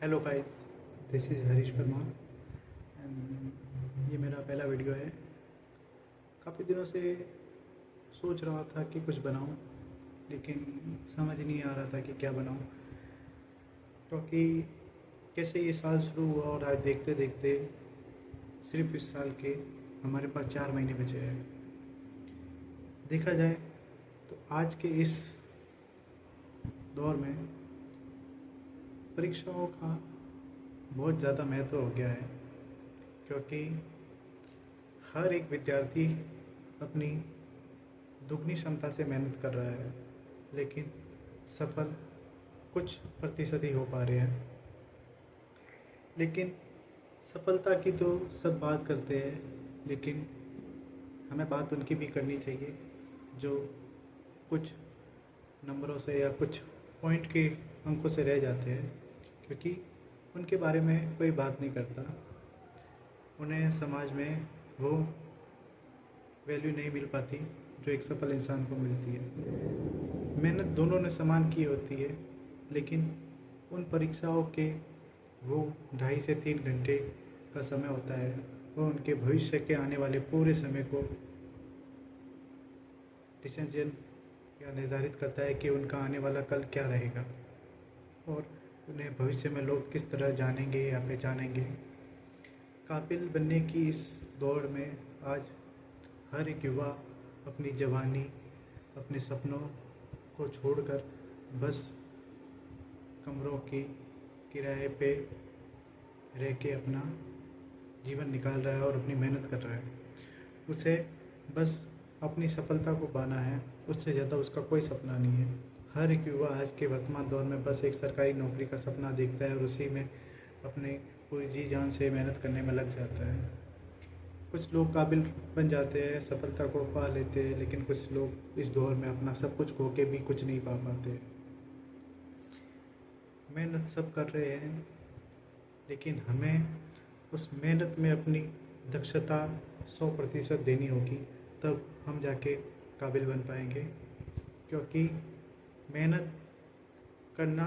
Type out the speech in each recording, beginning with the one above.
Hello guys, this is Harish Verma and ये मेरा पहला वीडियो है। काफ़ी दिनों से सोच रहा था कि कुछ बनाऊं, लेकिन समझ नहीं आ रहा था कि क्या बनाऊं, क्योंकि कैसे ये साल शुरू हुआ और आज देखते देखते सिर्फ इस साल के हमारे पास 4 महीने बचे हैं। देखा जाए तो आज के इस दौर में परीक्षाओं का बहुत ज़्यादा महत्व हो गया है, क्योंकि हर एक विद्यार्थी अपनी दुगनी क्षमता से मेहनत कर रहा है, लेकिन सफल कुछ प्रतिशत ही हो पा रहे हैं। लेकिन सफलता की तो सब बात करते हैं, लेकिन हमें बात उनकी भी करनी चाहिए जो कुछ नंबरों से या कुछ पॉइंट के अंकों से रह जाते हैं, क्योंकि उनके बारे में कोई बात नहीं करता। उन्हें समाज में वो वैल्यू नहीं मिल पाती जो एक सफल इंसान को मिलती है। मेहनत दोनों ने समान की होती है, लेकिन उन परीक्षाओं के वो 2.5 से 3 घंटे का समय होता है, वो उनके भविष्य के आने वाले पूरे समय को डिसीजन या निर्धारित करता है कि उनका आने वाला कल क्या रहेगा और उन्हें भविष्य में लोग किस तरह जानेंगे या पहचानेंगे। काबिल बनने की इस दौड़ में आज हर एक युवा अपनी जवानी, अपने सपनों को छोड़कर बस कमरों की किराए पे रह के अपना जीवन निकाल रहा है और अपनी मेहनत कर रहा है। उसे बस अपनी सफलता को पाना है, उससे ज़्यादा उसका कोई सपना नहीं है। हर एक युवा आज के वर्तमान दौर में बस एक सरकारी नौकरी का सपना देखता है और उसी में अपने पूरी जी जान से मेहनत करने में लग जाता है। कुछ लोग काबिल बन जाते हैं, सफलता को पा लेते हैं, लेकिन कुछ लोग इस दौर में अपना सब कुछ खो के भी कुछ नहीं पा पाते। मेहनत सब कर रहे हैं, लेकिन हमें उस मेहनत में अपनी दक्षता 100% देनी होगी, तब हम जाके काबिल बन पाएंगे। क्योंकि मेहनत करना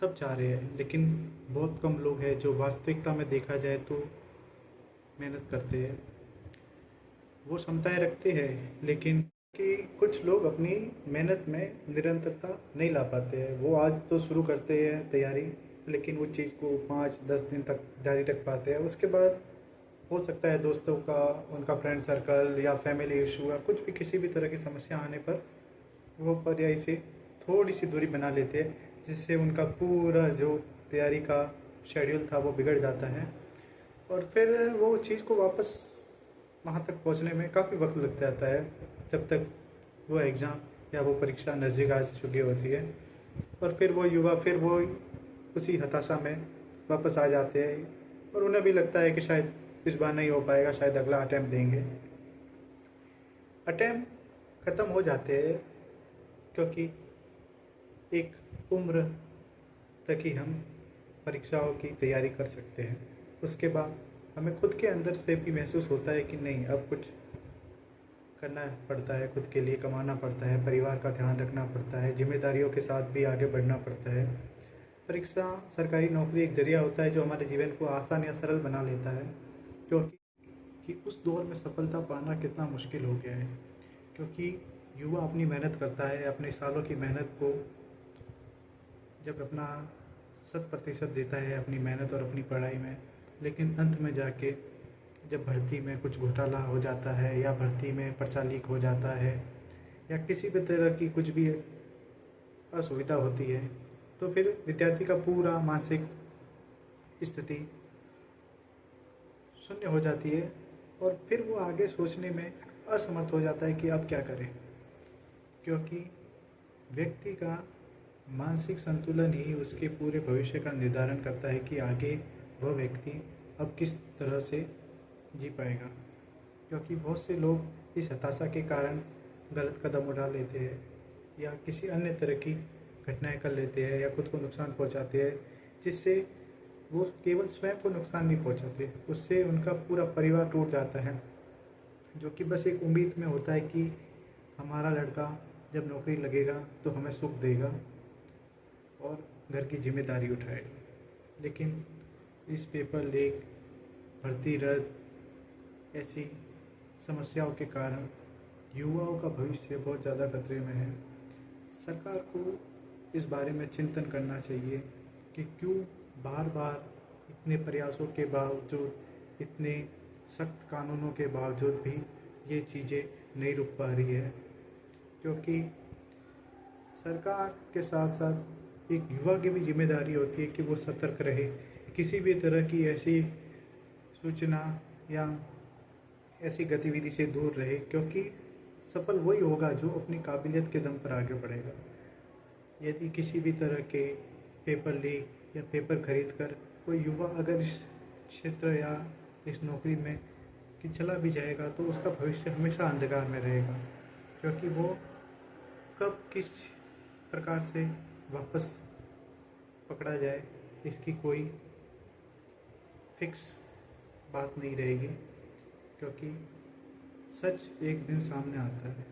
सब चाह रहे हैं, लेकिन बहुत कम लोग हैं जो वास्तविकता में देखा जाए तो मेहनत करते हैं। वो क्षमताएं रखते हैं, लेकिन कि कुछ लोग अपनी मेहनत में निरंतरता नहीं ला पाते हैं। वो आज तो शुरू करते हैं तैयारी, लेकिन वो चीज़ को 5-10 दिन तक जारी रख पाते हैं। उसके बाद हो सकता है दोस्तों का, उनका फ्रेंड सर्कल या फैमिली इशू या कुछ भी किसी भी तरह की समस्या आने पर वो पर्याय से थोड़ी सी दूरी बना लेते हैं, जिससे उनका पूरा जो तैयारी का शेड्यूल था वो बिगड़ जाता है और फिर वो चीज़ को वापस वहाँ तक पहुँचने में काफ़ी वक्त लग जाता है, जब तक वो एग्ज़ाम या वो परीक्षा नज़दीक आ चुकी होती है। और फिर वो युवा फिर वो उसी हताशा में वापस आ जाते हैं और उन्हें भी लगता है कि शायद इस बार नहीं हो पाएगा, शायद अगला अटैम्प्ट देंगे। अटैम्प्ट ख़त्म हो जाते हैं, क्योंकि एक उम्र तक ही हम परीक्षाओं की तैयारी कर सकते हैं। उसके बाद हमें खुद के अंदर से भी महसूस होता है कि नहीं, अब कुछ करना पड़ता है, खुद के लिए कमाना पड़ता है, परिवार का ध्यान रखना पड़ता है, जिम्मेदारियों के साथ भी आगे बढ़ना पड़ता है। परीक्षा, सरकारी नौकरी एक जरिया होता है जो हमारे जीवन को आसान या सरल बना लेता है, क्योंकि उस दौर में सफलता पाना कितना मुश्किल हो गया है। क्योंकि युवा अपनी मेहनत करता है, अपने सालों की मेहनत को जब अपना 100% देता है अपनी मेहनत और अपनी पढ़ाई में, लेकिन अंत में जाके जब भर्ती में कुछ घोटाला हो जाता है या भर्ती में पर्चा लीक हो जाता है या किसी भी तरह की कुछ भी असुविधा होती है, तो फिर विद्यार्थी का पूरा मानसिक स्थिति शून्य हो जाती है और फिर वो आगे सोचने में असमर्थ हो जाता है कि अब क्या करें। क्योंकि व्यक्ति का मानसिक संतुलन ही उसके पूरे भविष्य का निर्धारण करता है कि आगे वह व्यक्ति अब किस तरह से जी पाएगा। क्योंकि बहुत से लोग इस हताशा के कारण गलत कदम उठा लेते हैं या किसी अन्य तरह की घटनाएं कर लेते हैं या खुद को नुकसान पहुंचाते हैं, जिससे वो केवल स्वयं को नुकसान नहीं पहुंचाते, उससे उनका पूरा परिवार टूट जाता है, जो कि बस एक उम्मीद में होता है कि हमारा लड़का जब नौकरी लगेगा तो हमें सुख देगा और घर की जिम्मेदारी उठाएगा। लेकिन इस पेपर लीक, भर्ती रद्द ऐसी समस्याओं के कारण युवाओं का भविष्य बहुत ज़्यादा खतरे में है। सरकार को इस बारे में चिंतन करना चाहिए कि क्यों बार बार इतने प्रयासों के बावजूद, इतने सख्त कानूनों के बावजूद भी ये चीज़ें नहीं रुक पा रही है। क्योंकि सरकार के साथ साथ एक युवा की भी जिम्मेदारी होती है कि वो सतर्क रहे, किसी भी तरह की ऐसी सूचना या ऐसी गतिविधि से दूर रहे, क्योंकि सफल वही होगा जो अपनी काबिलियत के दम पर आगे बढ़ेगा। यदि किसी भी तरह के पेपर लीक या पेपर खरीद कर कोई युवा अगर इस क्षेत्र या इस नौकरी में कि चला भी जाएगा तो उसका भविष्य हमेशा अंधकार में रहेगा, क्योंकि वो कब किस प्रकार से वापस पकड़ा जाए इसकी कोई फिक्स बात नहीं रहेगी, क्योंकि सच एक दिन सामने आता है।